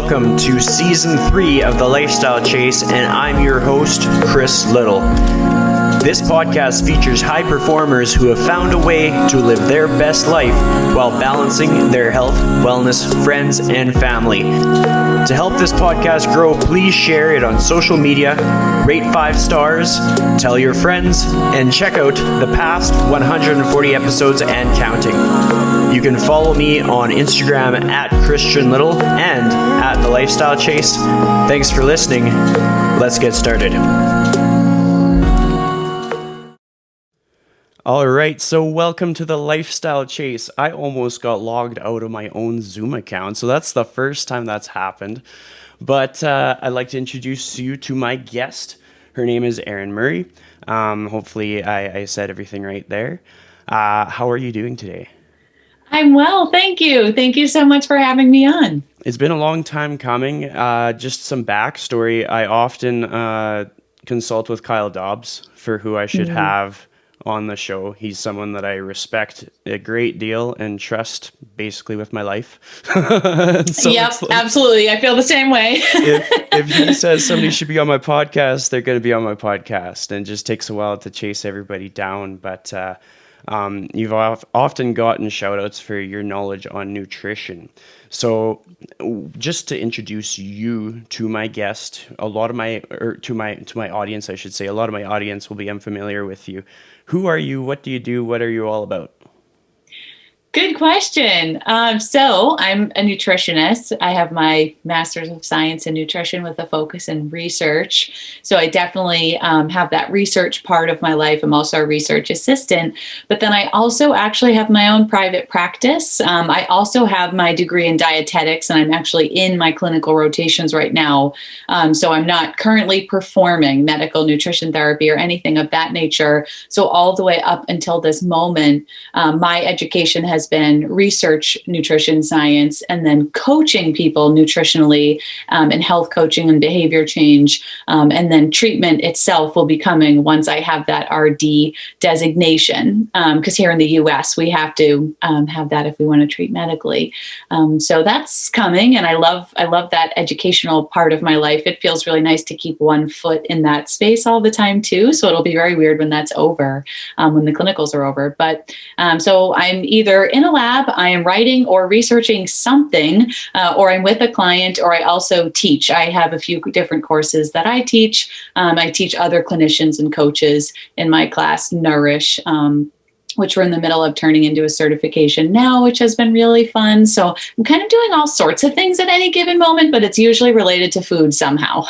Welcome to Season 3 of The Lifestyle Chase, and I'm your host, Chris Little. This podcast features high performers who have found a way to live their best life while balancing their health, wellness, friends, and family. To help this podcast grow, please share it on social media, rate 5 stars, tell your friends, and check out the past 140 episodes and counting. You can follow me on Instagram at Christian Little and at The Lifestyle Chase. Thanks for listening. Let's get started. All right, so welcome to The Lifestyle Chase. I almost got logged out of my own Zoom account, so that's the first time that's happened. But I'd like to introduce you to my guest. Her name is Erin Murray. Hopefully I said everything right there. How are you doing today? I'm well, thank you. Thank you so much for having me on. It's been a long time coming. Just some backstory. I often consult with Kyle Dobbs for who I should have on the show. He's someone that I respect a great deal and trust basically with my life. So yep, absolutely. I feel the same way. if he says somebody should be on my podcast, they're going to be on my podcast, and it just takes a while to chase everybody down. But you've often gotten shout outs for your knowledge on nutrition. So just to introduce you to my guest, to my audience, I should say, a lot of my audience will be unfamiliar with you. Who are you? What do you do? What are you all about? Good question. So I'm a nutritionist. I have my Master's of Science in Nutrition with a focus in research. So I definitely have that research part of my life. I'm also a research assistant, but then I also actually have my own private practice. I also have my degree in dietetics, and I'm actually in my clinical rotations right now. So I'm not currently performing medical nutrition therapy or anything of that nature. So all the way up until this moment, my education has been research nutrition science and then coaching people nutritionally and health coaching and behavior change. And then treatment itself will be coming once I have that RD designation. Because here in the US, we have to have that if we want to treat medically. So that's coming. And I love that educational part of my life. It feels really nice to keep one foot in that space all the time too. So it'll be very weird when that's over, when the clinicals are over. But so I'm either in a lab, I am writing or researching something, or I'm with a client, or I also teach. I have a few different courses that I teach. I teach other clinicians and coaches in my class, Nourish, which we're in the middle of turning into a certification now, which has been really fun. So I'm kind of doing all sorts of things at any given moment, but it's usually related to food somehow.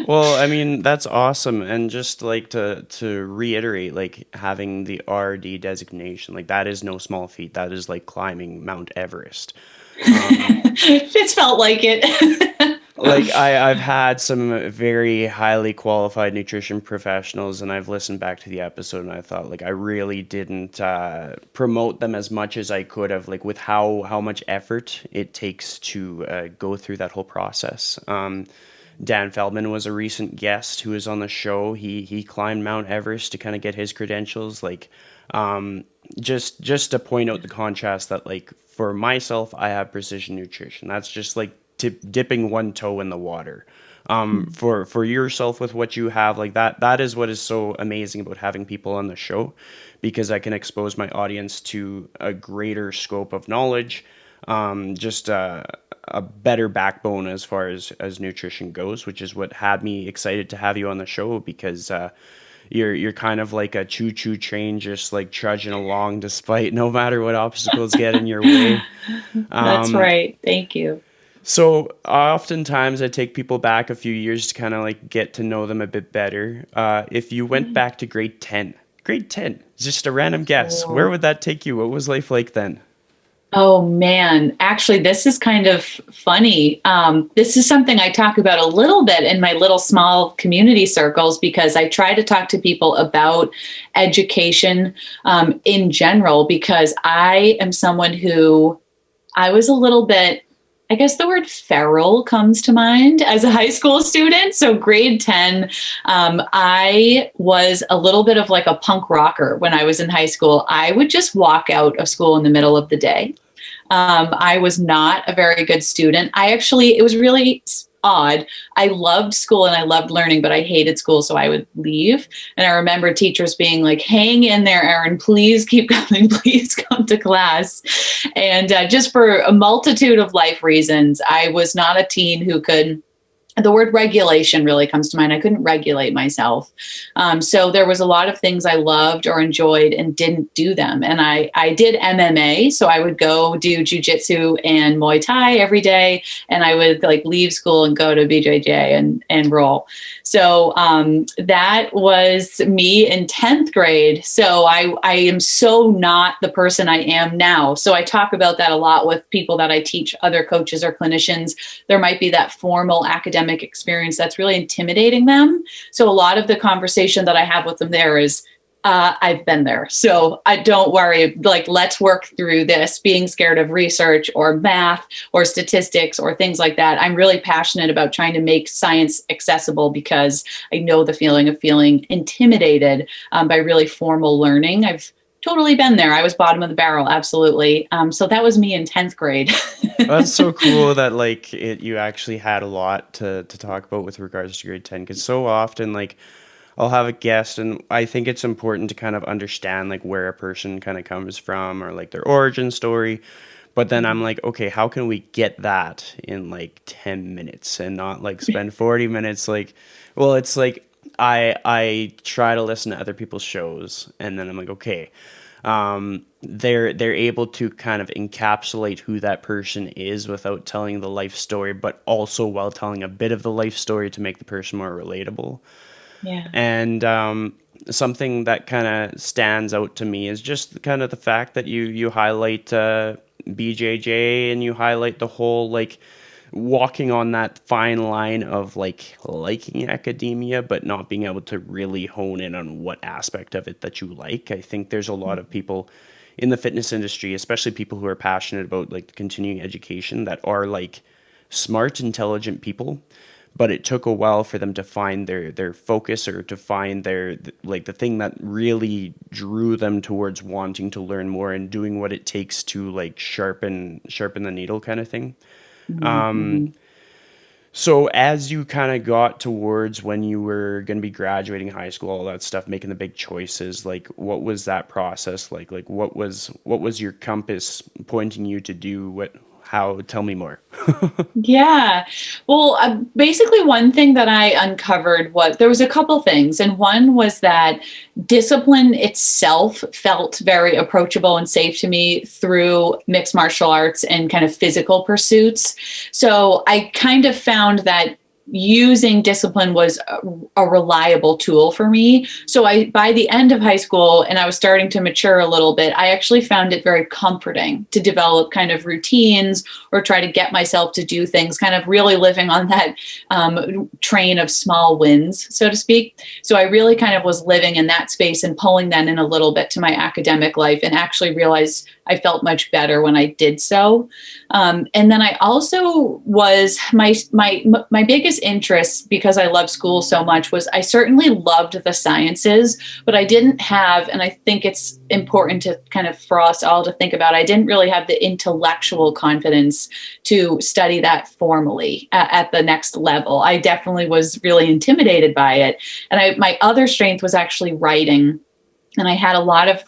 Well, I mean, that's awesome. And just like to reiterate, like having the RD designation, like that is no small feat. That is like climbing Mount Everest. It's felt like it. Like I've had some very highly qualified nutrition professionals, and I've listened back to the episode and I thought like I really didn't promote them as much as I could have, like with how much effort it takes to go through that whole process. Dan Feldman was a recent guest who was on the show. He climbed Mount Everest to kind of get his credentials. Like, just to point out the contrast that, like, for myself, I have precision nutrition. That's just like dipping one toe in the water. For yourself with what you have, like that is what is so amazing about having people on the show, because I can expose my audience to a greater scope of knowledge, just a better backbone as far as nutrition goes, which is what had me excited to have you on the show, because you're kind of like a choo-choo train, just like trudging along despite no matter what obstacles get in your way. That's right. Thank you. So oftentimes I take people back a few years to kind of like get to know them a bit better. If you went back to grade 10, just a random guess, where would that take you? What was life like then? Oh man, actually, this is kind of funny. This is something I talk about a little bit in my little small community circles, because I try to talk to people about education in general, because I am someone who I was a little bit, I guess the word feral comes to mind as a high school student. So grade 10, I was a little bit of like a punk rocker when I was in high school. I would just walk out of school in the middle of the day. I was not a very good student. It was really odd. I loved school and I loved learning, but I hated school, so I would leave. And I remember teachers being like, hang in there, Erin, please keep coming, please come to class. And just for a multitude of life reasons, I was not a teen who could. The word regulation really comes to mind. I couldn't regulate myself. So there was a lot of things I loved or enjoyed and didn't do them. And I did MMA. So I would go do jujitsu and Muay Thai every day. And I would like leave school and go to BJJ and roll. So that was me in 10th grade. So I am so not the person I am now. So I talk about that a lot with people that I teach, other coaches or clinicians. There might be that formal academic experience that's really intimidating them. So a lot of the conversation that I have with them there is, I've been there. So I don't worry, like, let's work through this. Being scared of research or math or statistics or things like that. I'm really passionate about trying to make science accessible because I know the feeling of feeling intimidated by really formal learning. I've totally been there. I was bottom of the barrel. Absolutely. So that was me in 10th grade. That's so cool that like you actually had a lot to talk about with regards to grade 10, because so often like I'll have a guest and I think it's important to kind of understand like where a person kind of comes from or like their origin story. But then I'm like, okay, how can we get that in like 10 minutes and not like spend 40 minutes like, well, it's like I try to listen to other people's shows and then I'm like, okay, they're able to kind of encapsulate who that person is without telling the life story, but also while telling a bit of the life story to make the person more relatable. Yeah. And something that kind of stands out to me is just kind of the fact that you highlight BJJ and you highlight the whole like walking on that fine line of like liking academia but not being able to really hone in on what aspect of it that you like. I think there's a lot of people in the fitness industry, especially people who are passionate about like continuing education, that are like smart, intelligent people, but it took a while for them to find their focus or to find their like the thing that really drew them towards wanting to learn more and doing what it takes to like sharpen the needle kind of thing. Mm-hmm. So as you kind of got towards when you were going to be graduating high school, all that stuff, making the big choices, like what was that process like? Like what was your compass pointing you to do? Tell me more. Yeah. Well, basically one thing that I uncovered was there was a couple things. And one was that discipline itself felt very approachable and safe to me through mixed martial arts and kind of physical pursuits. So I kind of found that using discipline was a reliable tool for me. So by the end of high school, and I was starting to mature a little bit, I actually found it very comforting to develop kind of routines or try to get myself to do things, kind of really living on that train of small wins, so to speak. So I really kind of was living in that space and pulling that in a little bit to my academic life, and actually realized I felt much better when I did so. And then I also was my biggest interest, because I love school so much, was I certainly loved the sciences, but I didn't have, and I think it's important to kind of for us all to think about, I didn't really have the intellectual confidence to study that formally at the next level. I definitely was really intimidated by it. And my other strength was actually writing. And I had a lot of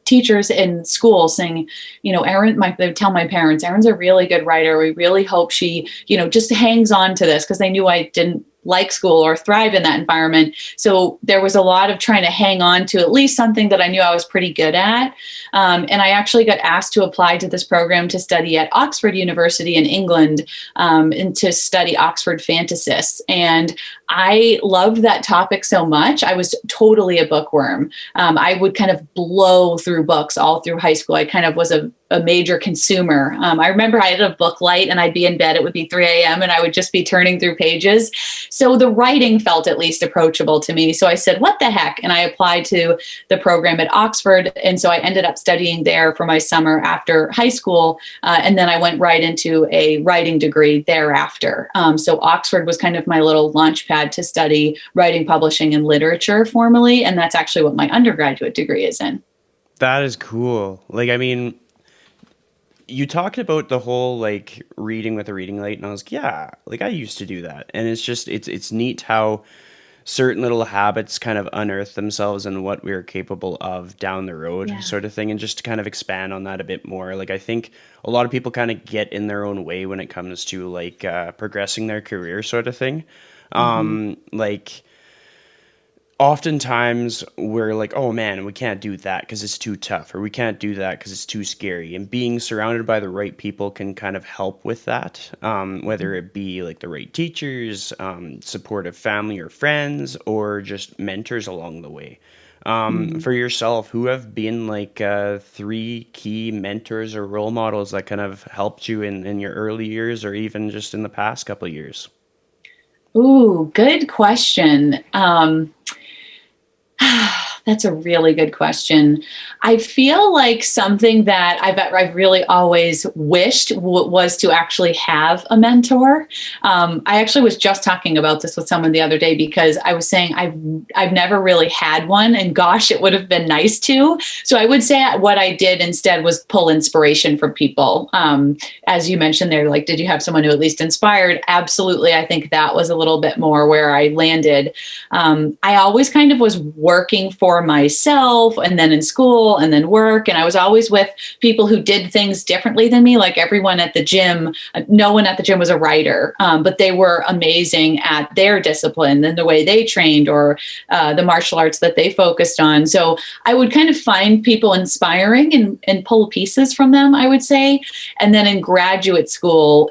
teachers in school saying, Erin, they would tell my parents, Erin's a really good writer. We really hope she, just hangs on to this, because they knew I didn't like school or thrive in that environment. So there was a lot of trying to hang on to at least something that I knew I was pretty good at. And I actually got asked to apply to this program to study at Oxford University in England, and to study Oxford fantasists. And I loved that topic so much. I was totally a bookworm. I would kind of blow through books all through high school. I kind of was a major consumer. I remember I had a book light and I'd be in bed. It would be 3 a.m. and I would just be turning through pages. So the writing felt at least approachable to me. So I said, what the heck? And I applied to the program at Oxford. And so I ended up studying there for my summer after high school. And then I went right into a writing degree thereafter. So Oxford was kind of my little launch pad to study writing, publishing, and literature formally. And that's actually what my undergraduate degree is in. That is cool. Like, I mean, you talked about the whole like reading with a reading light, and I was like, yeah, like I used to do that, and it's neat how certain little habits kind of unearth themselves and what we're capable of down the road, Yeah. sort of thing. And just to kind of expand on that a bit more, like I think a lot of people kind of get in their own way when it comes to like progressing their career, sort of thing. Hmm. Like oftentimes we're like, oh man, we can't do that because it's too tough, or we can't do that because it's too scary. And being surrounded by the right people can kind of help with that, whether it be like the right teachers, supportive family or friends, or just mentors along the way. Hmm. For yourself, who have been like three key mentors or role models that kind of helped you in your early years, or even just in the past couple of years? Ooh, good question. That's a really good question. I feel like something that I've really always wished was to actually have a mentor. I actually was just talking about this with someone the other day because I was saying I've never really had one, and gosh, it would have been nice to. So I would say what I did instead was pull inspiration from people. As you mentioned there, like, did you have someone who at least inspired? Absolutely. I think that was a little bit more where I landed. I always kind of was working for myself, and then in school and then work. And I was always with people who did things differently than me. Like everyone at the gym, no one at the gym was a writer, but they were amazing at their discipline and the way they trained, or the martial arts that they focused on. So I would kind of find people inspiring and pull pieces from them, I would say. And then in graduate school,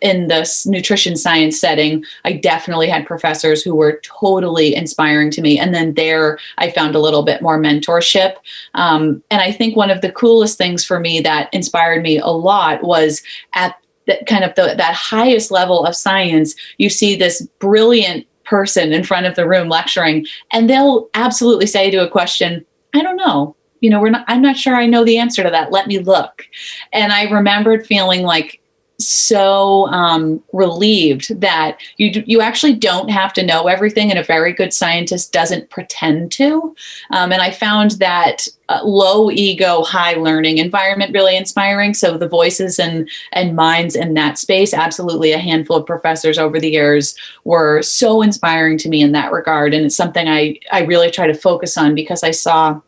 in this nutrition science setting, I definitely had professors who were totally inspiring to me. And then there, I found a little bit more mentorship. And I think one of the coolest things for me that inspired me a lot was at that highest level of science, you see this brilliant person in front of the room lecturing, and they'll absolutely say to a question, I don't know. I'm not sure I know the answer to that. Let me look. And I remembered feeling like so relieved that you actually don't have to know everything, and a very good scientist doesn't pretend to. And I found that low ego, high learning environment really inspiring. So the voices and minds in that space, absolutely a handful of professors over the years were so inspiring to me in that regard. And it's something I really try to focus on because I saw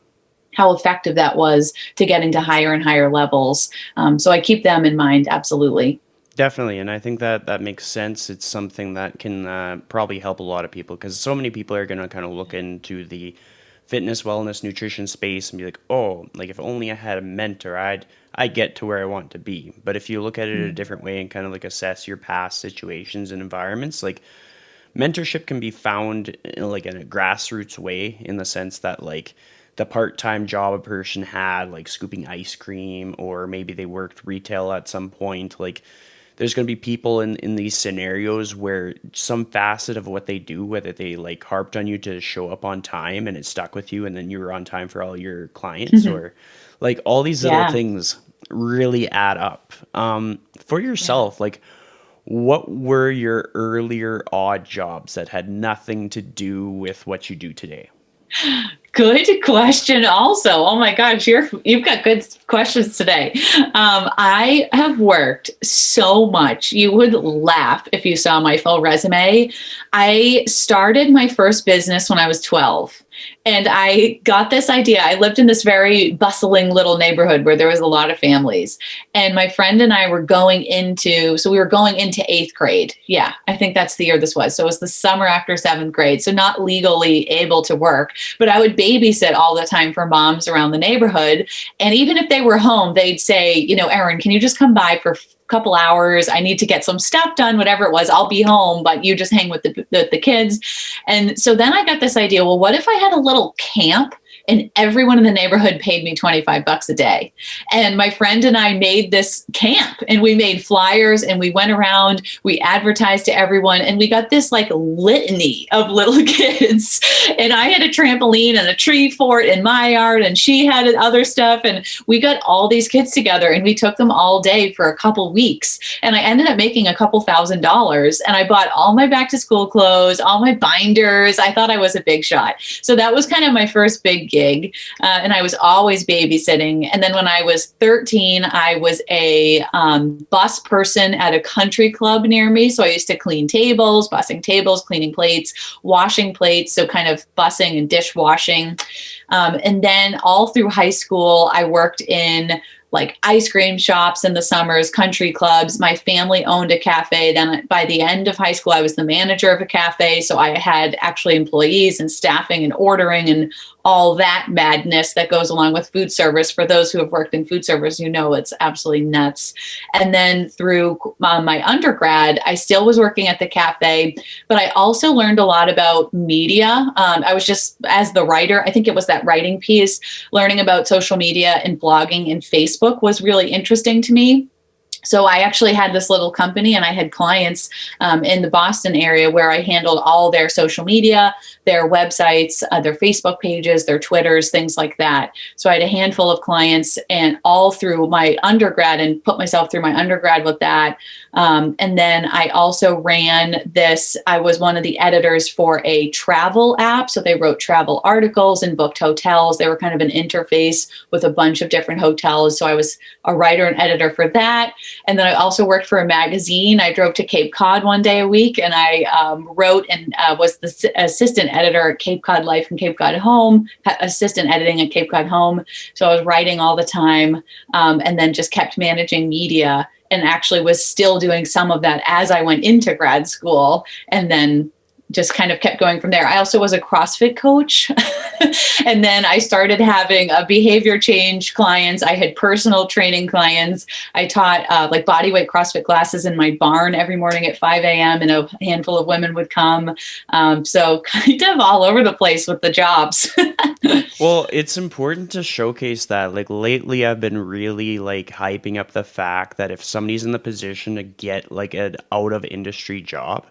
how effective that was to getting to higher and higher levels. So I keep them in mind. Absolutely. Definitely, and I think that that makes sense. It's something that can probably help a lot of people, because so many people are going to kind of look into the fitness, wellness, nutrition space and be like, "Oh, like if only I had a mentor, I'd get to where I want to be." But if you look at it a different way and kind of like assess your past situations and environments, like mentorship can be found like in a grassroots way, in the sense that like the part-time job a person had, like scooping ice cream, or maybe they worked retail at some point, like there's going to be people in these scenarios where some facet of what they do, whether they like harped on you to show up on time and it stuck with you and then you were on time for all your clients, Mhm. or like all these little Yeah. things really add up. For Yeah. yourself, like what were your earlier odd jobs that had nothing to do with what you do today? Good question. Also, oh my gosh, you've got good questions today. I have worked so much. You would laugh if you saw my full resume. I started my first business when I was 12. And I got this idea. I lived in this very bustling little neighborhood where there was a lot of families. And my friend and I were so we were going into eighth grade. Yeah, I think that's the year this was. So it was the summer after seventh grade. So not legally able to work, but I would babysit all the time for moms around the neighborhood. And even if they were home, they'd say, Erin, can you just come by for couple hours? I need to get some stuff done, whatever it was. I'll be home, but you just hang with the kids. And so then I got this idea, well, what if I had a little camp and everyone in the neighborhood paid me $25 a day? And my friend and I made this camp, and we made flyers, and we went around, we advertised to everyone, and we got this like litany of little kids. And I had a trampoline and a tree fort in my yard, and she had other stuff. And we got all these kids together, and we took them all day for a couple weeks. And I ended up making a couple $1,000s, and I bought all my back to school clothes, all my binders. I thought I was a big shot. So that was kind of my first big gig. And I was always babysitting. And then when I was 13, I was a bus person at a country club near me. So I used to clean tables, bussing tables, cleaning plates, washing plates. So kind of bussing and dishwashing. And then all through high school, I worked in like ice cream shops in the summers, country clubs. My family owned a cafe. Then by the end of high school, I was the manager of a cafe. So I had actually employees and staffing and ordering and all that madness that goes along with food service. For those who have worked in food service, you know, it's absolutely nuts. And then through my undergrad, I still was working at the cafe, but I also learned a lot about media. I was just, as the writer, I think it was that writing piece, learning about social media and blogging and Facebook was really interesting to me. So I actually had this little company and I had clients in the Boston area where I handled all their social media, their websites, their Facebook pages, their Twitters, things like that. So I had a handful of clients and all through my undergrad and put myself through my undergrad with that. And then I also ran this, I was one of the editors for a travel app. So they wrote travel articles and booked hotels. They were kind of an interface with a bunch of different hotels. So I was a writer and editor for that. And then I also worked for a magazine. I drove to Cape Cod one day a week and I wrote and was the assistant editor at Cape Cod Life and Cape Cod Home, assistant editing at Cape Cod Home. So I was writing all the time and then just kept managing media and actually was still doing some of that as I went into grad school and then just kind of kept going from there. I also was a CrossFit coach. And then I started having a behavior change clients. I had personal training clients. I taught like bodyweight CrossFit classes in my barn every morning at 5 a.m. and a handful of women would come. So kind of all over the place with the jobs. Well, it's important to showcase that. Like lately, I've been really like hyping up the fact that if somebody's in the position to get like an out of industry job,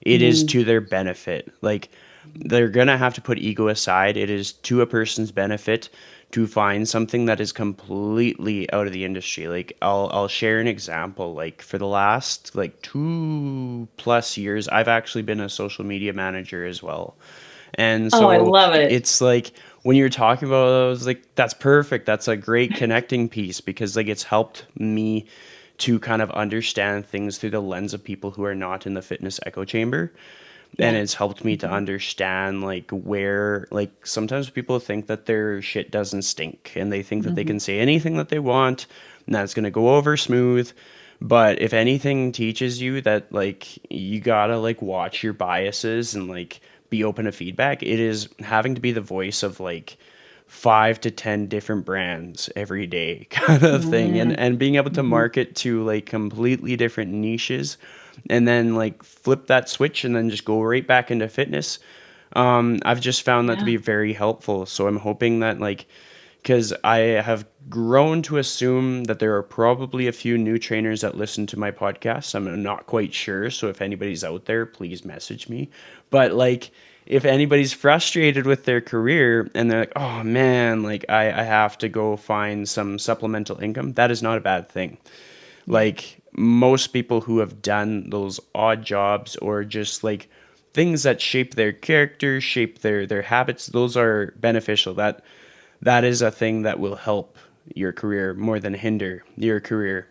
it is to their benefit. Like they're going to have to put ego aside. It is to a person's benefit to find something that is completely out of the industry. Like I'll share an example. Like for the last like 2+ years, I've actually been a social media manager as well. And so I love it. it's like when you're talking about it, I was like, that's perfect. That's a great connecting piece because like it's helped me to kind of understand things through the lens of people who are not in the fitness echo chamber. Yeah. And it's helped me to understand like where, like sometimes people think that their shit doesn't stink and they think that they can say anything that they want and that's going to go over smooth. But if anything teaches you that like you gotta like watch your biases and like be open to feedback, it is having to be the voice of like 5 to 10 different brands every day kind of thing and being able to market to like completely different niches and then like flip that switch and then just go right back into fitness. I've just found that to be very helpful. So I'm hoping that like, because I have grown to assume that there are probably a few new trainers that listen to my podcast. I'm not quite sure. So if anybody's out there, please message me. But like, if anybody's frustrated with their career and they're like, oh man, like I have to go find some supplemental income, that is not a bad thing. Like most people who have done those odd jobs or just like things that shape their character, shape their habits, those are beneficial. That is a thing that will help your career more than hinder your career.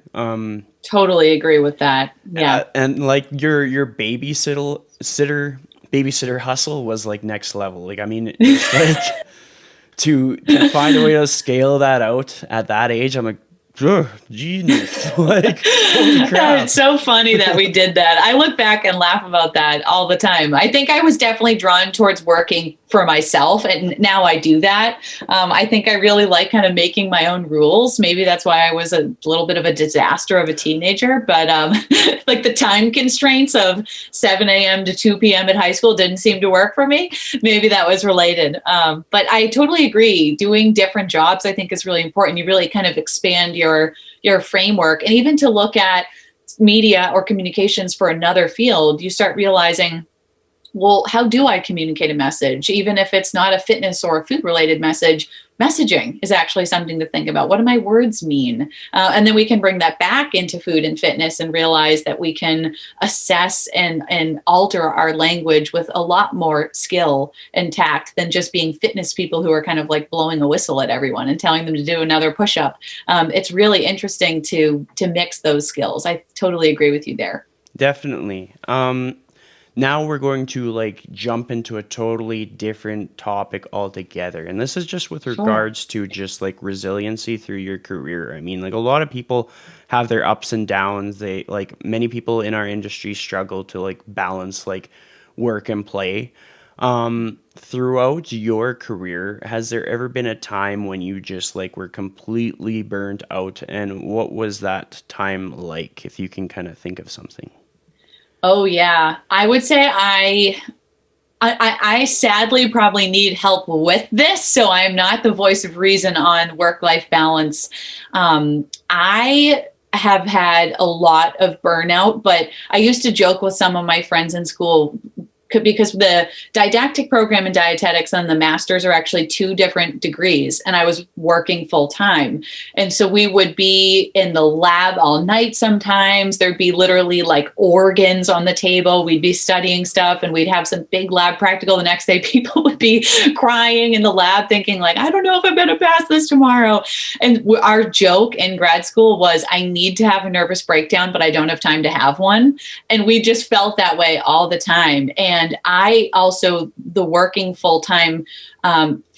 Totally agree with that. Yeah. And like your babysitter hustle was like next level. Like, I mean, just like to find a way to scale that out at that age, I'm like, genius. Like, holy crap. It's so funny that we did that. I look back and laugh about that all the time. I think I was definitely drawn towards working for myself, and now I do that. I think I really like kind of making my own rules. Maybe that's why I was a little bit of a disaster of a teenager, but like the time constraints of 7 a.m. to 2 p.m. at high school didn't seem to work for me. Maybe that was related. But I totally agree. Doing different jobs, I think, is really important. You really kind of expand your framework, and even to look at media or communications for another field, you start realizing, well, how do I communicate a message? Even if it's not a fitness or a food related message, messaging is actually something to think about. What do my words mean? And then we can bring that back into food and fitness and realize that we can assess and alter our language with a lot more skill and tact than just being fitness people who are kind of like blowing a whistle at everyone and telling them to do another push-up. It's really interesting to mix those skills. I totally agree with you there. Definitely. Now we're going to like jump into a totally different topic altogether. And this is just with Sure. regards to just like resiliency through your career. I mean, like a lot of people have their ups and downs. They like many people in our industry struggle to like balance like work and play. Throughout your career, has there ever been a time when you just like were completely burnt out? And what was that time like, if you can kind of think of something? Oh yeah, I would say I sadly probably need help with this, so I'm not the voice of reason on work-life balance. I have had a lot of burnout, but I used to joke with some of my friends in school because the didactic program in dietetics and the masters are actually two different degrees, and I was working full time. And so we would be in the lab all night sometimes. There'd be literally like organs on the table. We'd be studying stuff and we'd have some big lab practical. The next day, people would be crying in the lab thinking like, I don't know if I'm going to pass this tomorrow. And our joke in grad school was, I need to have a nervous breakdown, but I don't have time to have one. And we just felt that way all the time. And I also, the working full time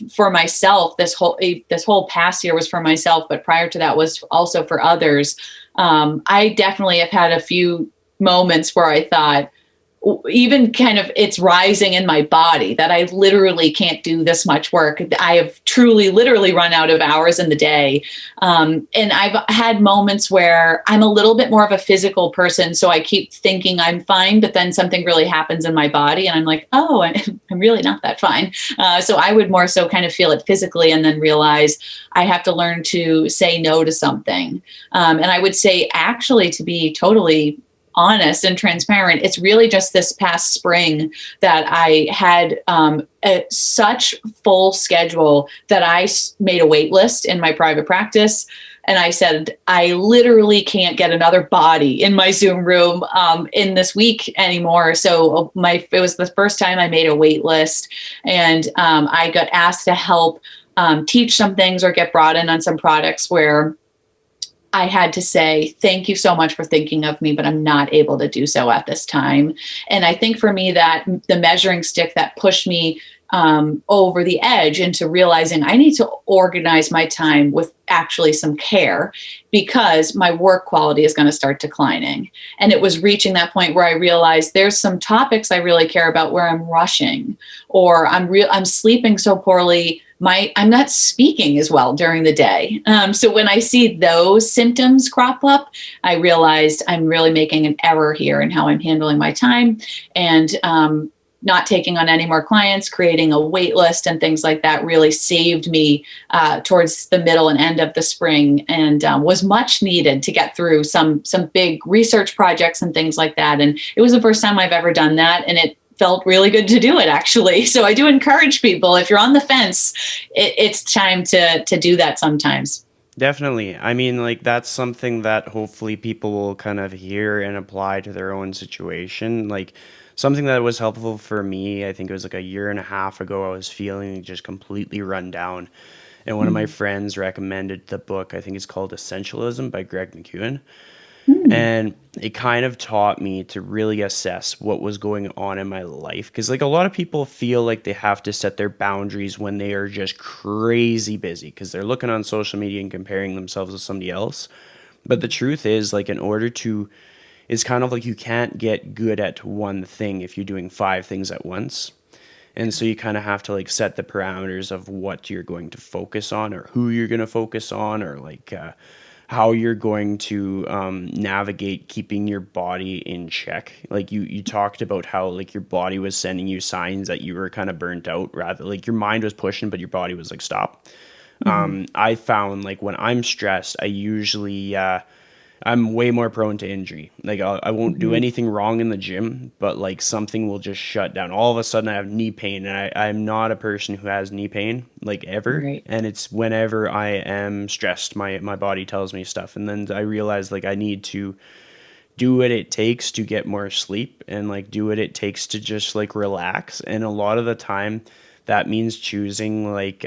for myself, this whole past year was for myself, but prior to that was also for others. I definitely have had a few moments where I thought, even kind of it's rising in my body that I literally can't do this much work. I have truly, literally run out of hours in the day. And I've had moments where I'm a little bit more of a physical person. So I keep thinking I'm fine, but then something really happens in my body and I'm like, oh, I'm really not that fine. So I would more so kind of feel it physically and then realize I have to learn to say no to something. And I would say actually, to be totally honest and transparent, it's really just this past spring that I had such full schedule that I made a wait list in my private practice. And I said, I literally can't get another body in my Zoom room in this week anymore. So it was the first time I made a wait list, and I got asked to help teach some things or get brought in on some products where I had to say, thank you so much for thinking of me, but I'm not able to do so at this time. And I think for me, that the measuring stick that pushed me over the edge into realizing I need to organize my time with actually some care, because my work quality is going to start declining. And it was reaching that point where I realized there's some topics I really care about where I'm rushing, or I'm sleeping so poorly. I'm not speaking as well during the day. So when I see those symptoms crop up, I realized I'm really making an error here in how I'm handling my time, and not taking on any more clients, creating a wait list and things like that really saved me towards the middle and end of the spring, and was much needed to get through some big research projects and things like that. And it was the first time I've ever done that. And it felt really good to do it, actually. So I do encourage people, if you're on the fence, it's time to do that sometimes. Definitely. I mean, like, that's something that hopefully people will kind of hear and apply to their own situation. Like, something that was helpful for me, I think it was like a year and a half ago, I was feeling just completely run down. And one of my Mm. friends recommended the book, I think it's called Essentialism by Greg McEwen. Mm. And it kind of taught me to really assess what was going on in my life. Because, like, a lot of people feel like they have to set their boundaries when they are just crazy busy because they're looking on social media and comparing themselves with somebody else. But the truth is, like, it's kind of like you can't get good at one thing if you're doing five things at once. And so you kind of have to like set the parameters of what you're going to focus on, or who you're going to focus on, or like how you're going to navigate keeping your body in check. Like you talked about how like your body was sending you signs that you were kind of burnt out, rather like your mind was pushing, but your body was like, stop. Mhm. I found like when I'm stressed, I usually I'm way more prone to injury. Like I won't do Mhm. anything wrong in the gym, but like something will just shut down. All of a sudden I have knee pain, and I'm not a person who has knee pain like ever. Right. And it's whenever I am stressed, my body tells me stuff. And then I realize like I need to do what it takes to get more sleep, and like do what it takes to just like relax. And a lot of the time that means choosing like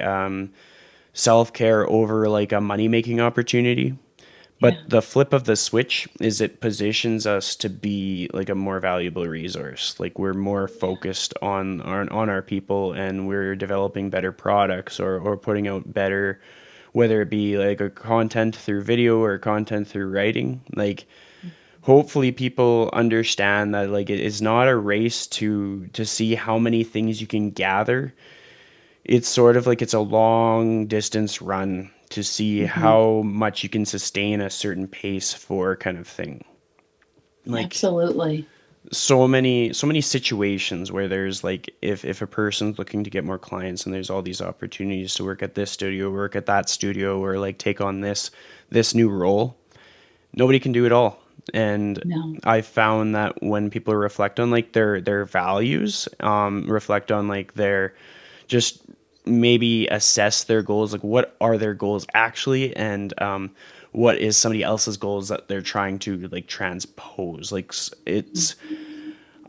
self-care over like a money-making opportunity. Yeah. But the flip of the switch is it positions us to be like a more valuable resource. Like we're more focused on our people, and we're developing better products, or putting out better, whether it be like a content through video or content through writing. Like hopefully people understand that like it is not a race to see how many things you can gather. It's sort of like it's a long distance run to see Mhm. how much you can sustain a certain pace for, kind of thing. Like Absolutely. so many situations where there's like, if a person's looking to get more clients, and there's all these opportunities to work at this studio, work at that studio, or like take on this new role, nobody can do it all. And No. I found that when people reflect on like their values, reflect on like their, just maybe assess their goals, like what are their goals actually, and what is somebody else's goals that they're trying to like transpose. Like it's,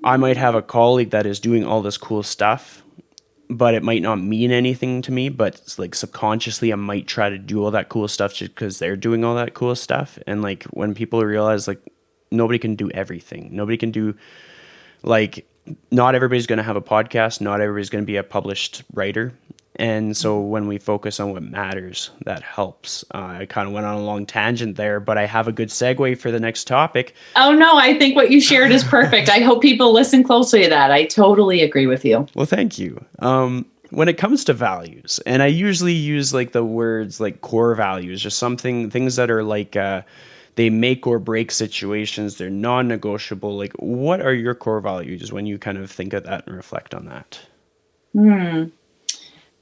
I might have a colleague that is doing all this cool stuff, but it might not mean anything to me, but it's like subconsciously I might try to do all that cool stuff just because they're doing all that cool stuff. And like when people realize like nobody can do everything, nobody can do, like, not everybody's going to have a podcast, not everybody's going to be a published writer. And so when we focus on what matters, that helps. I kind of went on a long tangent there, but I have a good segue for the next topic. Oh, no, I think what you shared is perfect. I hope people listen closely to that. I totally agree with you. Well, thank you. When it comes to values, and I usually use like the words like core values, just things that are like, they make or break situations. They're non-negotiable. Like, what are your core values when you kind of think of that and reflect on that?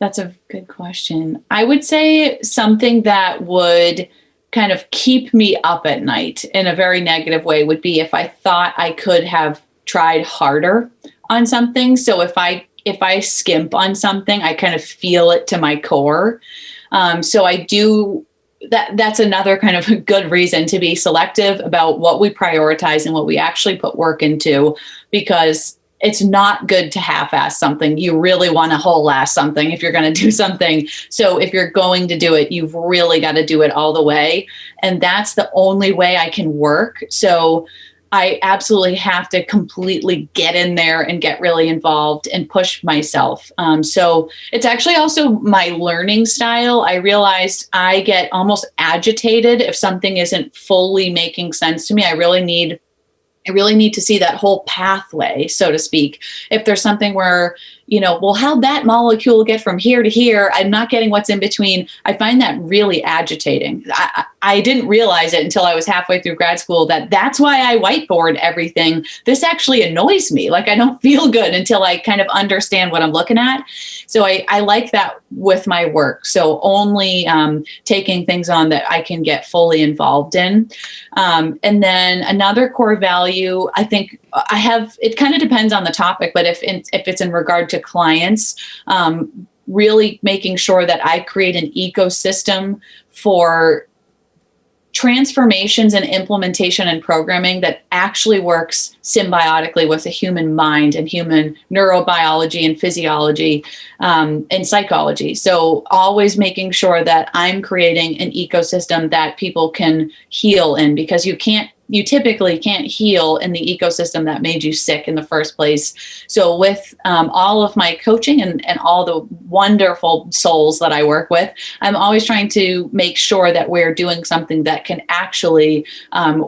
That's a good question. I would say something that would kind of keep me up at night in a very negative way would be if I thought I could have tried harder on something. So if I skimp on something, I kind of feel it to my core. So I do that. That's another kind of a good reason to be selective about what we prioritize and what we actually put work into, because it's not good to half-ass something. You really want to whole-ass something if you're going to do something. So if you're going to do it, you've really got to do it all the way. And that's the only way I can work. So I absolutely have to completely get in there and get really involved and push myself. So it's actually also my learning style. I realized I get almost agitated if something isn't fully making sense to me. I really need to see that whole pathway, so to speak. If there's something where, well, how'd that molecule get from here to here? I'm not getting what's in between. I find that really agitating. I didn't realize it until I was halfway through grad school that that's why I whiteboard everything. This actually annoys me. Like, I don't feel good until I kind of understand what I'm looking at. So I like that with my work. So only taking things on that I can get fully involved in. And then another core value, I think I have, it kind of depends on the topic, but if it's in regard to clients, really making sure that I create an ecosystem for transformations and implementation and programming that actually works symbiotically with the human mind and human neurobiology and physiology and psychology. So always making sure that I'm creating an ecosystem that people can heal in, because you typically can't heal in the ecosystem that made you sick in the first place. So with all of my coaching and all the wonderful souls that I work with, I'm always trying to make sure that we're doing something that can actually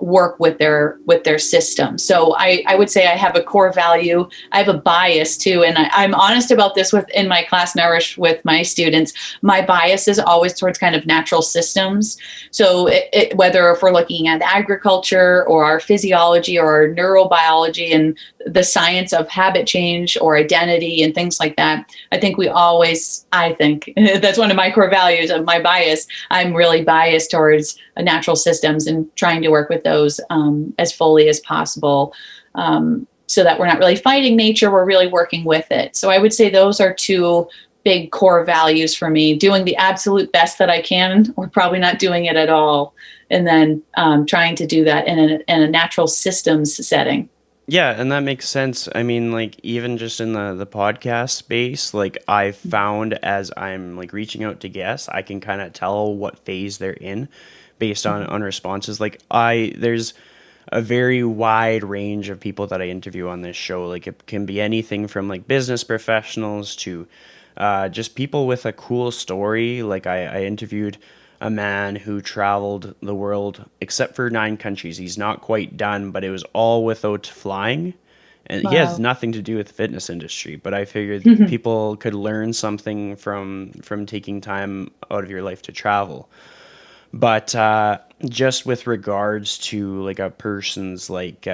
work with their system. So I would say I have a core value. I have a bias too. And I'm honest about this in my class Nourish with my students. My bias is always towards kind of natural systems. So whether if we're looking at agriculture behavior or our physiology or our neurobiology and the science of habit change or identity and things like that, I think that's one of my core values of my bias. I'm really biased towards natural systems and trying to work with those as fully as possible. So that we're not really fighting nature, we're really working with it. So I would say those are two big core values for me: doing the absolute best that I can, or probably not doing it at all. And then trying to do that in a natural systems setting. Yeah, and that makes sense. I mean, like, even just in the podcast space, like, I found as I'm like reaching out to guests, I can kind of tell what phase they're in based on responses. Like, there's a very wide range of people that I interview on this show. Like, it can be anything from like business professionals to just people with a cool story. Like, I interviewed a man who traveled the world except for 9 countries. He's not quite done, but it was all without flying. And he has Wow. nothing to do with the fitness industry, but I figured people could learn something from taking time out of your life to travel. But just with regards to like a person's like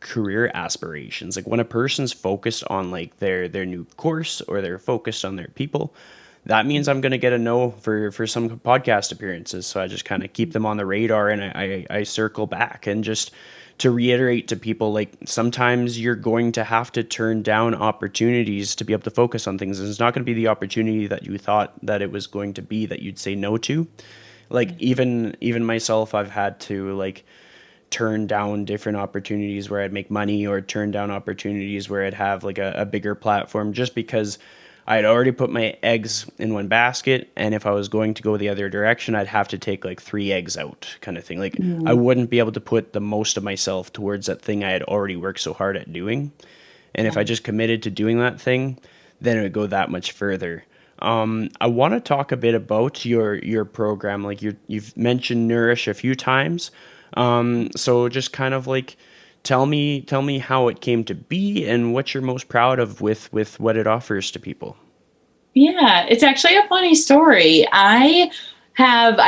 career aspirations, like when a person's focused on like their new course, or they're focused on their people, that means I'm going to get a no for some podcast appearances. So I just kind of keep them on the radar, and I circle back. And just to reiterate to people, like, sometimes you're going to have to turn down opportunities to be able to focus on things. And it's not going to be the opportunity that you thought that it was going to be that you'd say no to. Like, even myself, I've had to like turn down different opportunities where I'd make money, or turn down opportunities where I'd have like a bigger platform, just because I'd already put my eggs in one basket, and if I was going to go the other direction, I'd have to take like 3 eggs out, kind of thing. Like, I wouldn't be able to put the most of myself towards that thing I had already worked so hard at doing. And if I just committed to doing that thing, then it would go that much further. I want to talk a bit about your program. Like, you've mentioned Nourish a few times. So just kind of like tell me how it came to be and what you're most proud of with what it offers to people. Yeah, it's actually a funny story. I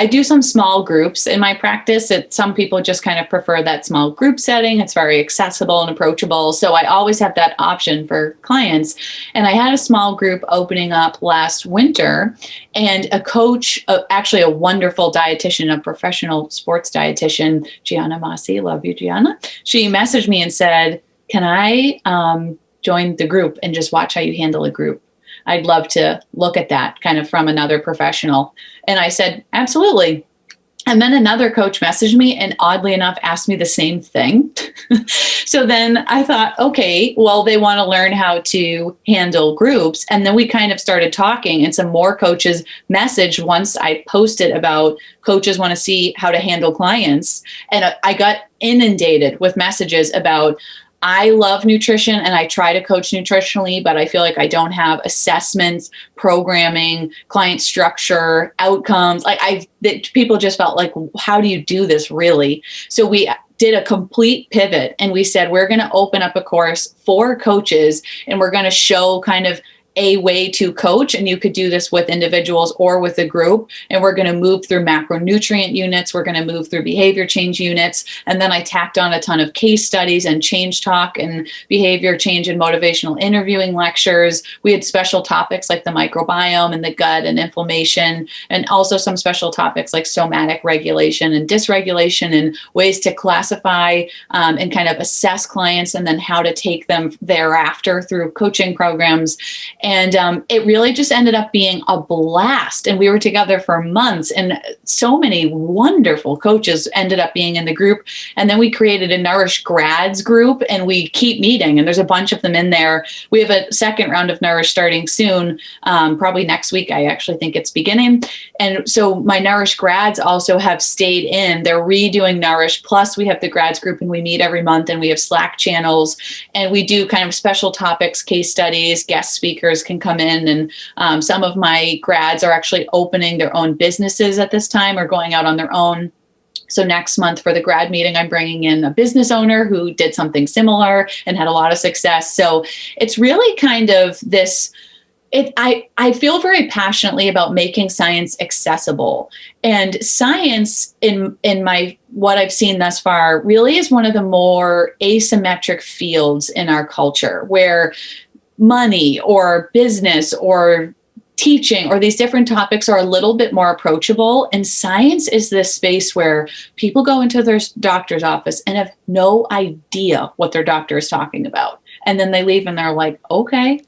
do some small groups in my practice. Some people just kind of prefer that small group setting. It's very accessible and approachable. So I always have that option for clients. And I had a small group opening up last winter, and a coach, actually a wonderful dietitian, a professional sports dietitian, Gianna Masi, love you, Gianna. She messaged me and said, "Can I join the group and just watch how you handle a group? I'd love to look at that kind of from another professional." And I said, absolutely. And then another coach messaged me and oddly enough asked me the same thing. So then I thought, okay, well, they want to learn how to handle groups. And then we kind of started talking, and some more coaches messaged once I posted about coaches want to see how to handle clients. And I got inundated with messages about, I love nutrition and I try to coach nutritionally, but I feel like I don't have assessments, programming, client structure, outcomes. People just felt like, how do you do this really? So we did a complete pivot, and we said, we're going to open up a course for coaches, and we're going to show kind of a way to coach, and you could do this with individuals or with a group. And we're going to move through macronutrient units. We're going to move through behavior change units. And then I tacked on a ton of case studies and change talk and behavior change and motivational interviewing lectures. We had special topics like the microbiome and the gut and inflammation, and also some special topics like somatic regulation and dysregulation, and ways to classify and kind of assess clients, and then how to take them thereafter through coaching programs. And it really just ended up being a blast. And we were together for months, and so many wonderful coaches ended up being in the group. And then we created a Nourished grads group, and we keep meeting, and there's a bunch of them in there. We have a second round of Nourish starting soon, probably next week. I actually think it's beginning. And so my Nourished grads also have stayed in. They're redoing Nourish. Plus we have the grads group, and we meet every month, and we have Slack channels, and we do kind of special topics, case studies, guest speakers can come in. And some of my grads are actually opening their own businesses at this time, or going out on their own. So next month for the grad meeting, I'm bringing in a business owner who did something similar and had a lot of success. So it's really kind of this, I feel very passionately about making science accessible. And science in my what I've seen thus far really is one of the more asymmetric fields in our culture, where money or business or teaching or these different topics are a little bit more approachable. And science is this space where people go into their doctor's office and have no idea what their doctor is talking about. And then they leave and they're like, okay.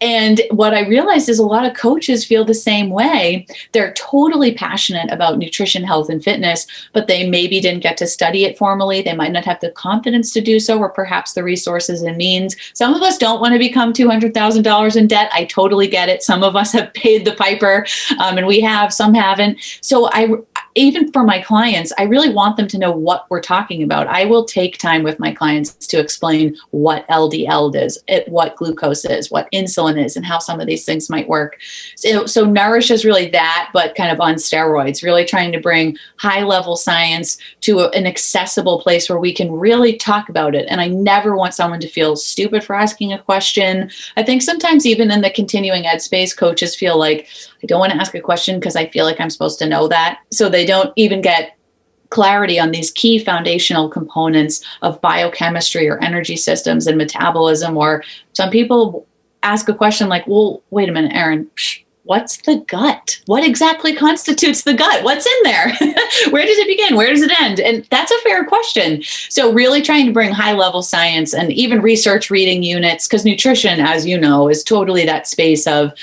And what I realized is a lot of coaches feel the same way. They're totally passionate about nutrition, health, and fitness, but they maybe didn't get to study it formally. They might not have the confidence to do so, or perhaps the resources and means. Some of us don't want to become $200,000 in debt. I totally get it. Some of us have paid the piper, and we have, some haven't. So even for my clients, I really want them to know what we're talking about. I will take time with my clients to explain what LDL is, what glucose is, what insulin is, and how some of these things might work. So Nourish is really that, but kind of on steroids, really trying to bring high level science to an accessible place where we can really talk about it. And I never want someone to feel stupid for asking a question. I think sometimes even in the continuing ed space, coaches feel like, I don't want to ask a question because I feel like I'm supposed to know that. So they don't even get clarity on these key foundational components of biochemistry or energy systems and metabolism. Or some people ask a question like, well, wait a minute, Erin, what's the gut? What exactly constitutes the gut? What's in there? Where does it begin? Where does it end? And that's a fair question. So really trying to bring high level science and even research reading units, because nutrition, as you know, is totally that space of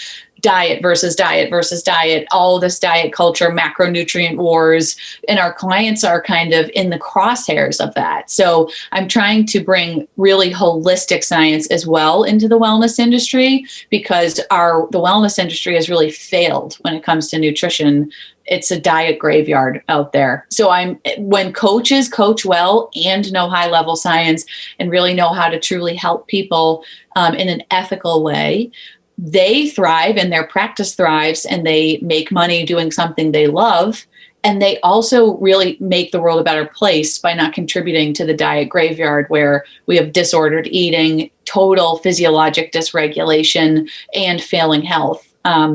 diet versus diet versus diet, all this diet culture, macronutrient wars, and our clients are kind of in the crosshairs of that. So I'm trying to bring really holistic science as well into the wellness industry, because the wellness industry has really failed when it comes to nutrition. It's a diet graveyard out there. So when coaches coach well and know high level science and really know how to truly help people in an ethical way, they thrive and their practice thrives, and they make money doing something they love. And they also really make the world a better place by not contributing to the diet graveyard, where we have disordered eating, total physiologic dysregulation, and failing health.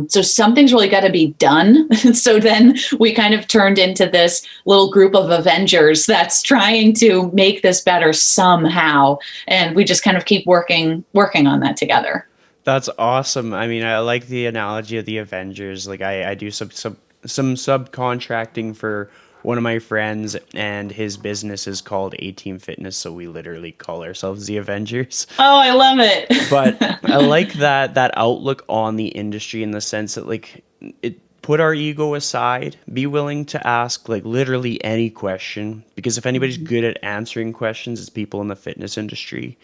So something's really got to be done. So then we kind of turned into this little group of Avengers that's trying to make this better somehow. And we just kind of keep working on that together. That's awesome. I mean, I like the analogy of the Avengers. Like I do some subcontracting for one of my friends, and his business is called A-Team Fitness. So we literally call ourselves the Avengers. Oh, I love it. But I like that outlook on the industry, in the sense that like it put our ego aside, be willing to ask like literally any question, because if anybody's good at answering questions, it's people in the fitness industry.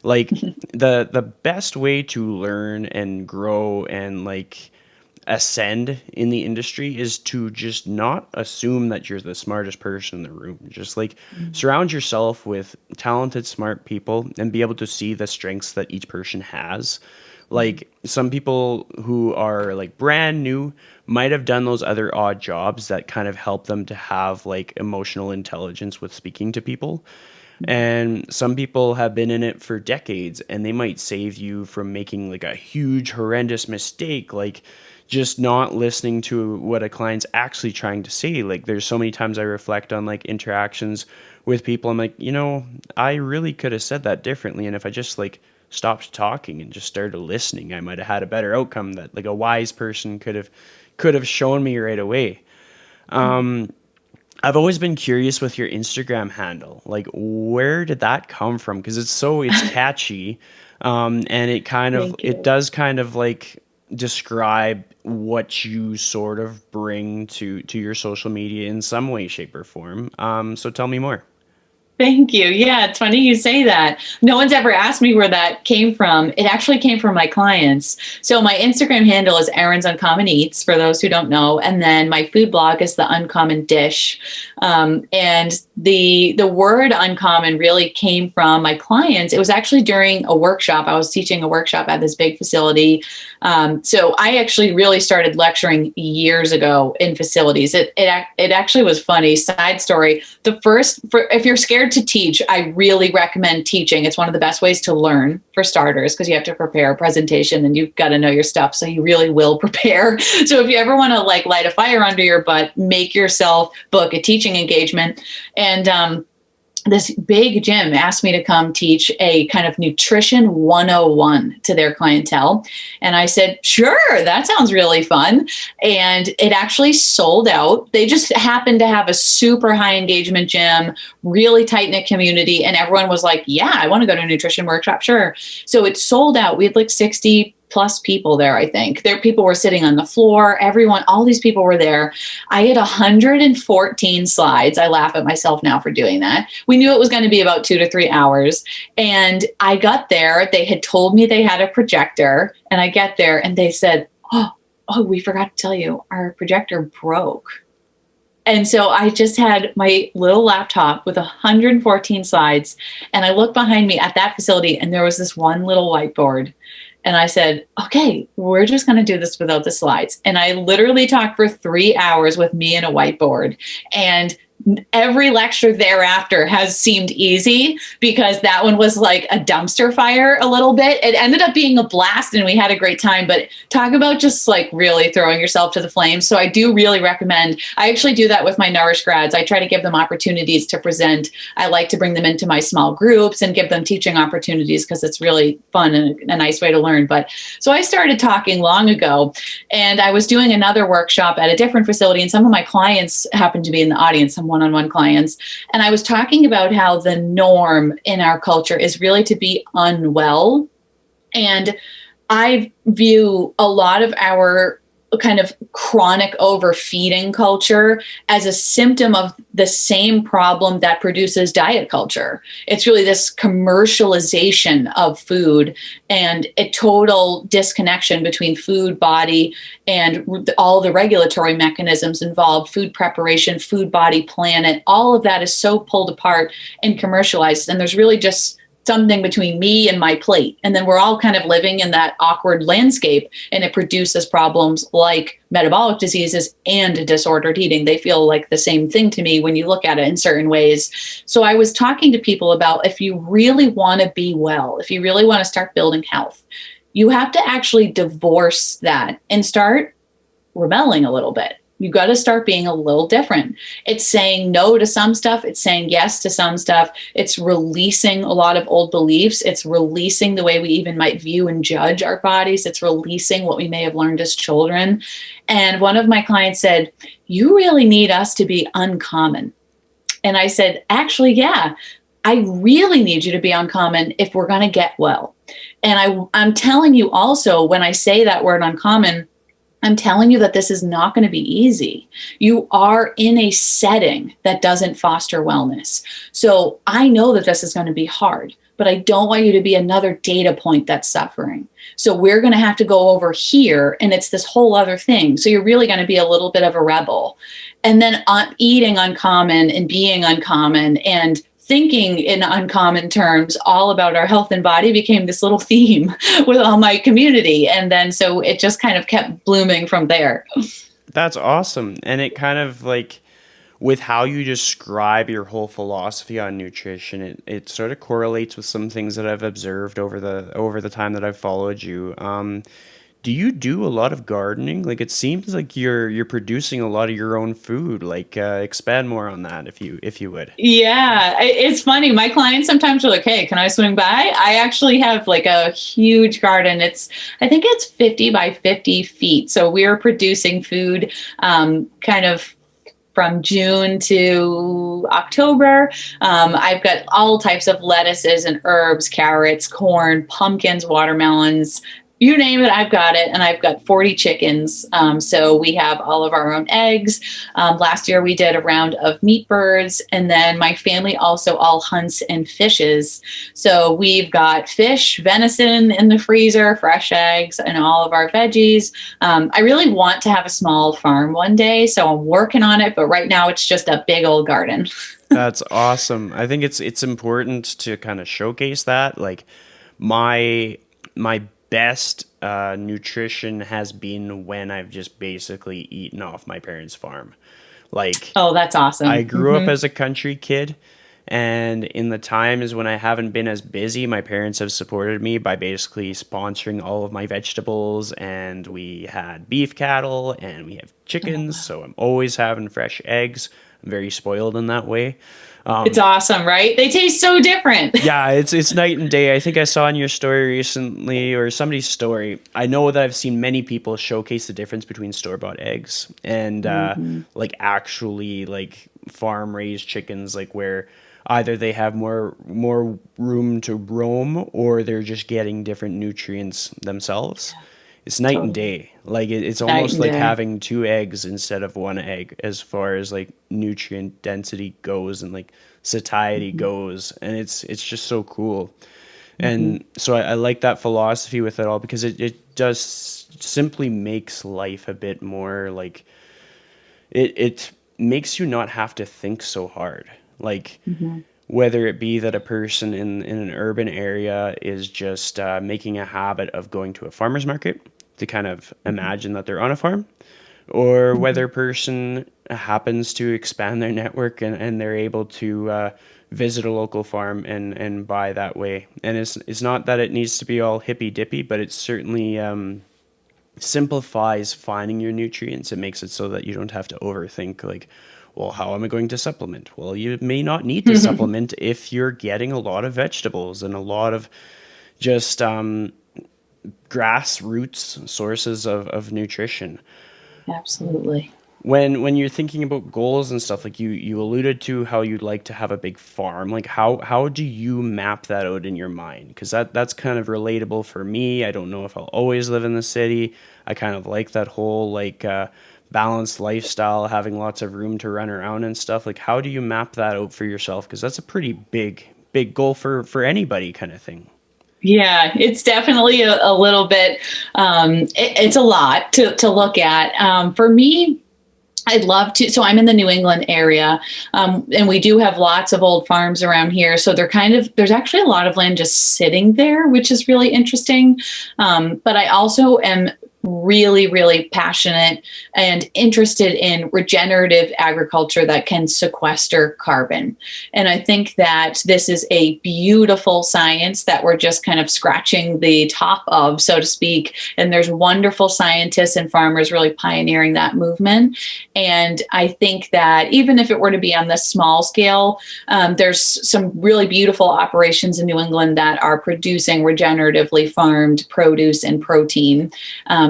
Like the best way to learn and grow and like ascend in the industry is to just not assume that you're the smartest person in the room. Just like surround yourself with talented, smart people and be able to see the strengths that each person has. Like some people who are like brand new might have done those other odd jobs that kind of help them to have like emotional intelligence with speaking to people. And some people have been in it for decades, and they might save you from making like a huge, horrendous mistake, like just not listening to what a client's actually trying to say. Like there's so many times I reflect on like interactions with people. I'm like, I really could have said that differently. And if I just like stopped talking and just started listening, I might have had a better outcome that like a wise person could have shown me right away. I've always been curious with your Instagram handle. Like, where did that come from? Because it's catchy, and it does kind of like describe what you sort of bring to your social media in some way, shape, or form. So tell me more. Thank you. Yeah, it's funny you say that. No one's ever asked me where that came from. It actually came from my clients. So my Instagram handle is Erin's Uncommon Eats, for those who don't know. And then my food blog is The Uncommon Dish. And the word uncommon really came from my clients. It was actually during a workshop. I was teaching a workshop at this big facility. So I actually really started lecturing years ago in facilities. It actually was funny. Side story. If you're scared prepared to teach, I really recommend teaching. It's one of the best ways to learn, for starters, because you have to prepare a presentation and you've got to know your stuff. So you really will prepare. So if you ever want to like light a fire under your butt, make yourself book a teaching engagement. And this big gym asked me to come teach a kind of nutrition 101 to their clientele. And I said, sure, that sounds really fun. And it actually sold out. They just happened to have a super high engagement gym, really tight knit community. And everyone was like, yeah, I want to go to a nutrition workshop. Sure. So it sold out. We had like 60 plus people there, I think. There, people were sitting on the floor. Everyone, all these people were there. I had 114 slides. I laugh at myself now for doing that. We knew it was going to be about 2 to 3 hours. And I got there. They had told me they had a projector. And I get there and they said, oh, we forgot to tell you, our projector broke. And so I just had my little laptop with 114 slides. And I looked behind me at that facility and there was this one little whiteboard. And I said, okay, we're just going to do this without the slides. And I literally talked for 3 hours with me and a whiteboard. And every lecture thereafter has seemed easy because that one was like a dumpster fire a little bit. It ended up being a blast and we had a great time, but talk about just like really throwing yourself to the flames. So I do really recommend, I actually do that with my Nourished grads. I try to give them opportunities to present. I like to bring them into my small groups and give them teaching opportunities because it's really fun and a nice way to learn. But so I started talking long ago and I was doing another workshop at a different facility and some of my clients happened to be in the audience, some one-on-one clients. And I was talking about how the norm in our culture is really to be unwell. And I view a lot of our kind of chronic overfeeding culture as a symptom of the same problem that produces diet culture. It's really this commercialization of food and a total disconnection between food, body, and all the regulatory mechanisms involved, food preparation, food, body, planet. All of that is so pulled apart and commercialized. And there's really just something between me and my plate. And then we're all kind of living in that awkward landscape and it produces problems like metabolic diseases and disordered eating. They feel like the same thing to me when you look at it in certain ways. So I was talking to people about if you really want to be well, if you really want to start building health, you have to actually divorce that and start rebelling a little bit. You got to start being a little different. It's saying no to some stuff. It's saying yes to some stuff. It's releasing a lot of old beliefs. It's releasing the way we even might view and judge our bodies. It's releasing what we may have learned as children. And one of my clients said, you really need us to be uncommon. And I said, actually, yeah, I really need you to be uncommon if we're going to get well. And I'm telling you also, when I say that word uncommon, I'm telling you that this is not going to be easy. You are in a setting that doesn't foster wellness. So I know that this is going to be hard, but I don't want you to be another data point that's suffering. So we're going to have to go over here and it's this whole other thing. So you're really going to be a little bit of a rebel. And then eating uncommon and being uncommon and thinking in uncommon terms all about our health and body became this little theme with all my community. And then so it just kind of kept blooming from there. That's awesome. And it kind of like with how you describe your whole philosophy on nutrition, it sort of correlates with some things that I've observed over the time that I've followed you. Do you do a lot of gardening? Like it seems like you're producing a lot of your own food. Like expand more on that if you would. Yeah, it's funny. My clients sometimes are like, "Hey, can I swing by?" I actually have like a huge garden. I think it's 50 by 50 feet. So we're producing food kind of from June to October. I've got all types of lettuces and herbs, carrots, corn, pumpkins, watermelons. You name it, I've got it. And I've got 40 chickens. So we have all of our own eggs. Last year we did a round of meat birds. And then my family also all hunts and fishes. So we've got fish, venison in the freezer, fresh eggs, and all of our veggies. I really want to have a small farm one day. So I'm working on it. But right now it's just a big old garden. That's awesome. I think it's important to kind of showcase that. Like my best nutrition has been when I've just basically eaten off my parents' farm. Like, oh, that's awesome. I grew up as a country kid, And in the times when I haven't been as busy, my parents have supported me by basically sponsoring all of my vegetables. And we had beef cattle and we have Oh, chickens. wow. So I'm always having fresh eggs. I'm very spoiled in that way. It's awesome, right? They taste so different. Yeah, it's night and day. I think I saw in your story recently or somebody's story. I know that I've seen many people showcase the difference between store-bought eggs and Mhm. like actually like farm-raised chickens, like where either they have more room to roam or they're just getting different nutrients themselves. It's night and Totally. day. Like it's Night almost and like day. having two eggs instead of one egg as far as like nutrient density goes and like satiety Mhm. goes. And it's just so cool. Mhm. And so I like that philosophy with it all because it does simply makes life a bit more like it makes you not have to think so hard. Like Mhm. whether it be that a person in an urban area is just making a habit of going to a farmer's market to kind of Mhm. imagine that they're on a farm, or whether Mhm. a person happens to expand their network and they're able to visit a local farm and buy that way. And it's not that it needs to be all hippy dippy, but it certainly simplifies finding your nutrients. It makes it so that you don't have to overthink like, well, how am I going to supplement? Well, you may not need to supplement if you're getting a lot of vegetables and a lot of just grassroots sources of nutrition. Absolutely. When you're thinking about goals and stuff, like you alluded to how you'd like to have a big farm, like how do you map that out in your mind? Because that's kind of relatable for me. I don't know if I'll always live in the city. I kind of like that whole like balanced lifestyle, having lots of room to run around and stuff. Like how do you map that out for yourself? Because that's a pretty big goal for anybody kind of thing. Yeah, it's definitely a little bit, it's a lot to look at. For me, I'd love to. So I'm in the New England area, and we do have lots of old farms around here. So there's actually a lot of land just sitting there, which is really interesting. But I also am really, really passionate and interested in regenerative agriculture that can sequester carbon. And I think that this is a beautiful science that we're just kind of scratching the top of, so to speak. And there's wonderful scientists and farmers really pioneering that movement. And I think that even if it were to be on this small scale, there's some really beautiful operations in New England that are producing regeneratively farmed produce and protein.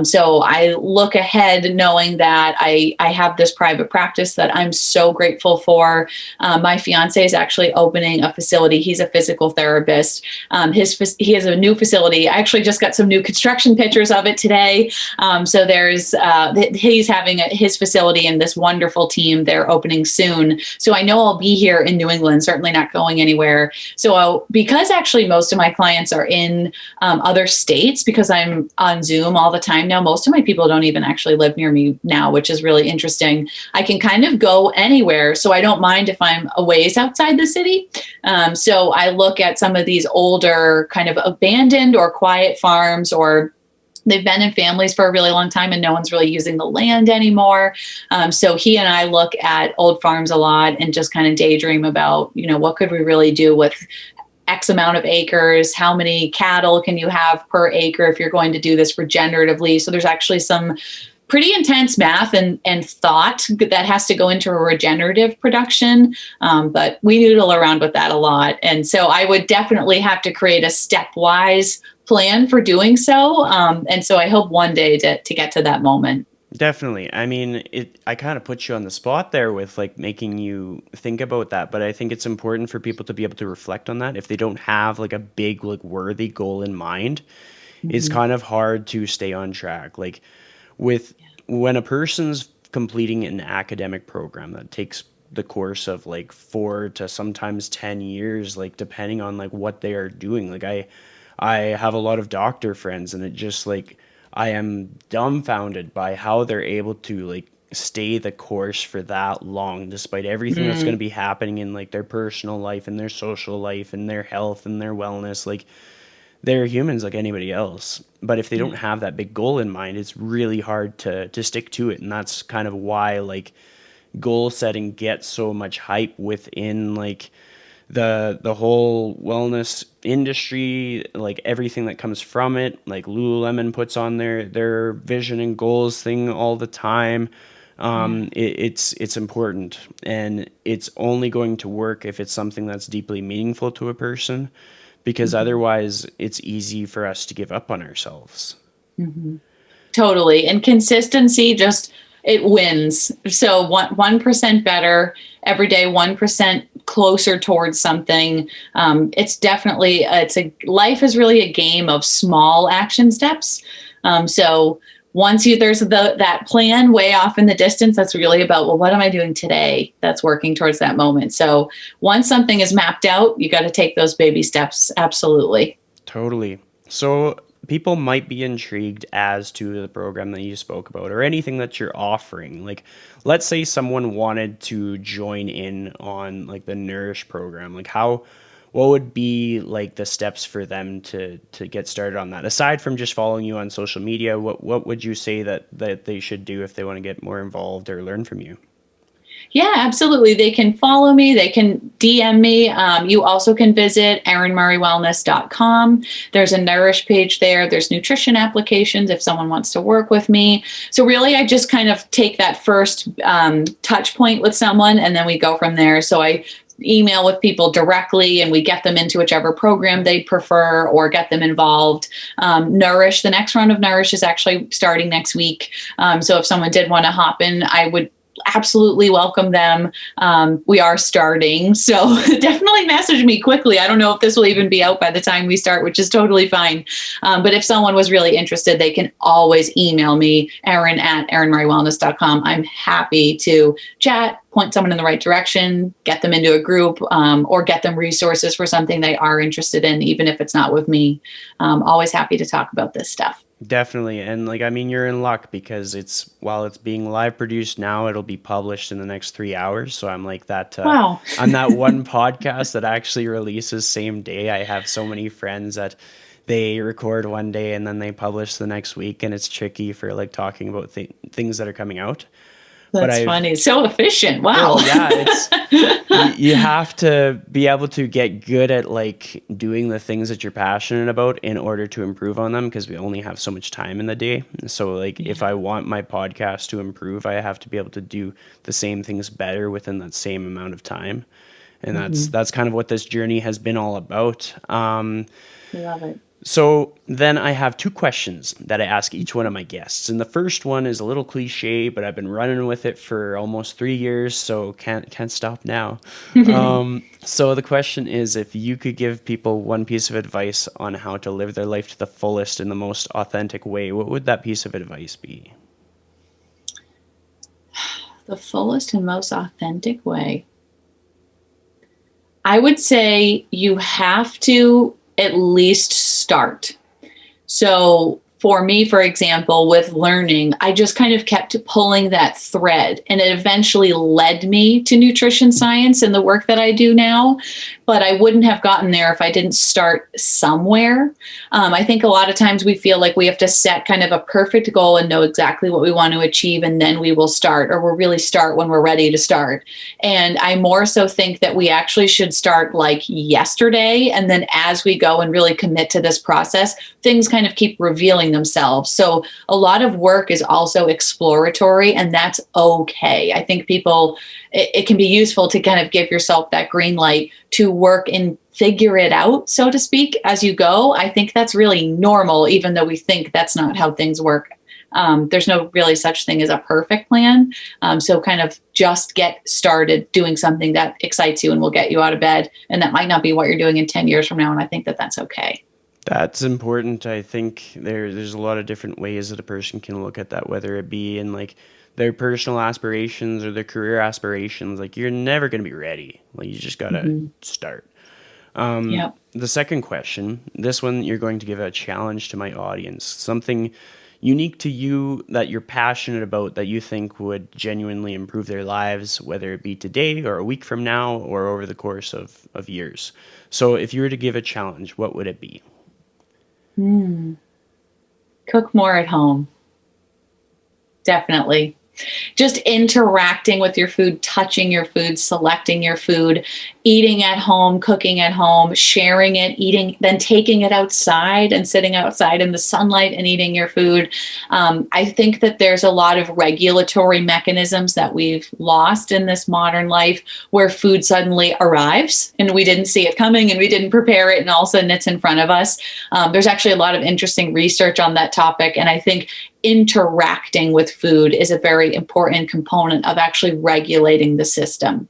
So I look ahead knowing that I have this private practice that I'm so grateful for. My fiance is actually opening a facility. He's a physical therapist. He has a new facility. I actually just got some new construction pictures of it today. So he's having his facility and this wonderful team. They're opening soon. So I know I'll be here in New England, certainly not going anywhere. So because actually most of my clients are in other states, because I'm on Zoom all the time now, most of my people don't even actually live near me now, which is really interesting. I can kind of go anywhere. So I don't mind if I'm a ways outside the city. So I look at some of these older kind of abandoned or quiet farms, or they've been in families for a really long time and no one's really using the land anymore. So he and I look at old farms a lot and just kind of daydream about, what could we really do with X amount of acres? How many cattle can you have per acre if you're going to do this regeneratively? So there's actually some pretty intense math and thought that has to go into a regenerative production. But we noodle around with that a lot. And so I would definitely have to create a stepwise plan for doing so. And so I hope one day to get to that moment. Definitely. I mean, I kind of put you on the spot there with like making you think about that, but I think it's important for people to be able to reflect on that if they don't have like a big like worthy goal in mind. It's Mhm. kind of hard to stay on track. Like with when a person's completing an academic program that takes the course of like 4 to sometimes 10 years, like depending on like what they are doing. Like I have a lot of doctor friends and it just like I am dumbfounded by how they're able to like stay the course for that long despite everything that's going to Mm, be happening in like their personal life and their social life and their health and their wellness. Like they're humans like anybody else. But if they don't yeah. have that big goal in mind, it's really hard to stick to it. And that's kind of why like goal setting gets so much hype within like the whole wellness industry, like everything that comes from it, like Lululemon puts on their vision and goals thing all the time. Yeah. It's important, and it's only going to work if it's something that's deeply meaningful to a person, because Mhm. otherwise it's easy for us to give up on ourselves. Mhm. Totally. And consistency just it wins. So 1% better every day, 1% closer towards something. It's definitely it's a life is really a game of small action steps. So once there's that plan way off in the distance, that's really about, well, what am I doing today that's working towards that moment. So once something is mapped out, you got to take those baby steps. Absolutely. Totally. So people might be intrigued as to the program that you spoke about or anything that you're offering. Like, let's say someone wanted to join in on like the Nourish program. Like, what would be like the steps for them to get started on that? Aside from just following you on social media, what would you say that they should do if they want to get more involved or learn from you? Yeah, absolutely. They can follow me. They can DM me. You also can visit erinmurraywellness.com. There's a Nourish page there. There's nutrition applications if someone wants to work with me. So really, I just kind of take that first touch point with someone, and then we go from there. So I email with people directly, and we get them into whichever program they prefer or get them involved. Nourish, the next round of Nourish is actually starting next week. So if someone did want to hop in, I would absolutely welcome them. We are starting, so definitely message me quickly. I don't know if this will even be out by the time we start, which is totally fine. But if someone was really interested, they can always email me, Erin at erinmurraywellness.com. I'm happy to chat, point someone in the right direction, get them into a group, or get them resources for something they are interested in, even if it's not with me. Always happy to talk about this stuff. Definitely. And like, I mean, you're in luck because while it's being live produced now, it'll be published in the next 3 hours. So I'm like Wow. I'm that one podcast that actually releases same day. I have so many friends that they record one day and then they publish the next week. And it's tricky for like talking about things that are coming out. But That's I've funny. So efficient. Wow. Well, yeah, you have to be able to get good at like doing the things that you're passionate about in order to improve on them, because we only have so much time in the day. So like if Yeah. I want my podcast to improve, I have to be able to do the same things better within that same amount of time. And Mhm. that's kind of what this journey has been all about. Love it. So then I have two questions that I ask each one of my guests. And the first one is a little cliche, but I've been running with it for almost 3 years, so can't stop now. So the question is, if you could give people one piece of advice on how to live their life to the fullest in the most authentic way, what would that piece of advice be? The fullest and most authentic way. I would say you have to at least start. So for me, for example, with learning, I just kind of kept pulling that thread, and it eventually led me to nutrition science and the work that I do now. But I wouldn't have gotten there if I didn't start somewhere. I think a lot of times we feel like we have to set kind of a perfect goal and know exactly what we want to achieve, and then we will start, or we'll really start when we're ready to start. And I more so think that we actually should start like yesterday. And then as we go and really commit to this process, things kind of keep revealing themselves. So a lot of work is also exploratory, and that's okay. I think it can be useful to kind of give yourself that green light to work and figure it out, so to speak, as you go. I think that's really normal, even though we think that's not how things work. There's no really such thing as a perfect plan. So kind of just get started doing something that excites you and will get you out of bed. And that might not be what you're doing in 10 years from now. And I think that that's okay. That's important. I think there's a lot of different ways that a person can look at that, whether it be in like their personal aspirations or their career aspirations. Like, you're never going to be ready. Like, you just got to Mm-hmm. start. Yep. The second question, this one you're going to give a challenge to my audience, something unique to you that you're passionate about that you think would genuinely improve their lives, whether it be today or a week from now or over the course of years. So if you were to give a challenge, what would it be? Cook more at home. Definitely. Just interacting with your food, touching your food, selecting your food, eating at home, cooking at home, sharing it, eating, then taking it outside and sitting outside in the sunlight and eating your food. I think that there's a lot of regulatory mechanisms that we've lost in this modern life where food suddenly arrives and we didn't see it coming and we didn't prepare it and all of a sudden it's in front of us. There's actually a lot of interesting research on that topic. And I think interacting with food is a very important component of actually regulating the system.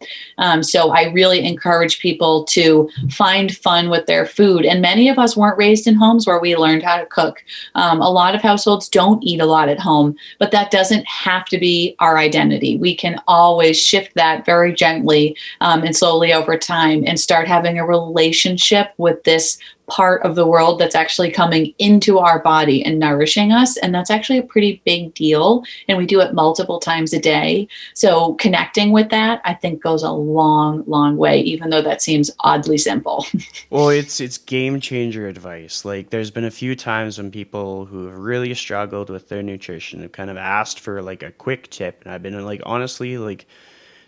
So I really encourage people to find fun with their food. And many of us weren't raised in homes where we learned how to cook. A lot of households don't eat a lot at home, but that doesn't have to be our identity. We can always shift that very gently and slowly over time and start having a relationship with this part of the world that's actually coming into our body and nourishing us. And that's actually a pretty big deal. And we do it multiple times a day. So connecting with that, I think, goes a long, long way, even though that seems oddly simple. Well, it's game changer advice. Like there's been a few times when people who have really struggled with their nutrition have kind of asked for like a quick tip. And I've been like, honestly, like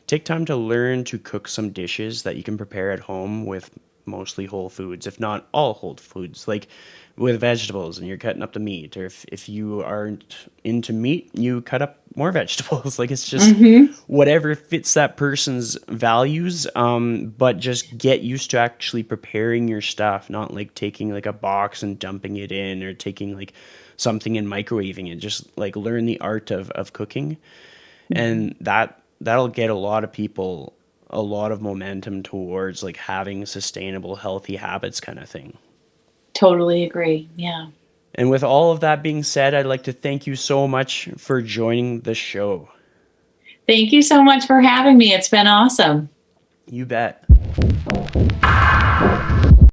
take time to learn to cook some dishes that you can prepare at home with mostly whole foods, if not all whole foods, like with vegetables and you're cutting up the meat, or if you aren't into meat, you cut up more vegetables. Like it's just whatever fits that person's values, but just get used to actually preparing your stuff, not like taking like a box and dumping it in or taking like something and microwaving it. Just like learn the art of cooking, and that'll get a lot of people a lot of momentum towards like having sustainable, healthy habits kind of thing. Totally agree. Yeah. And with all of that being said, I'd like to thank you so much for joining the show. Thank you so much for having me. It's been awesome. You bet.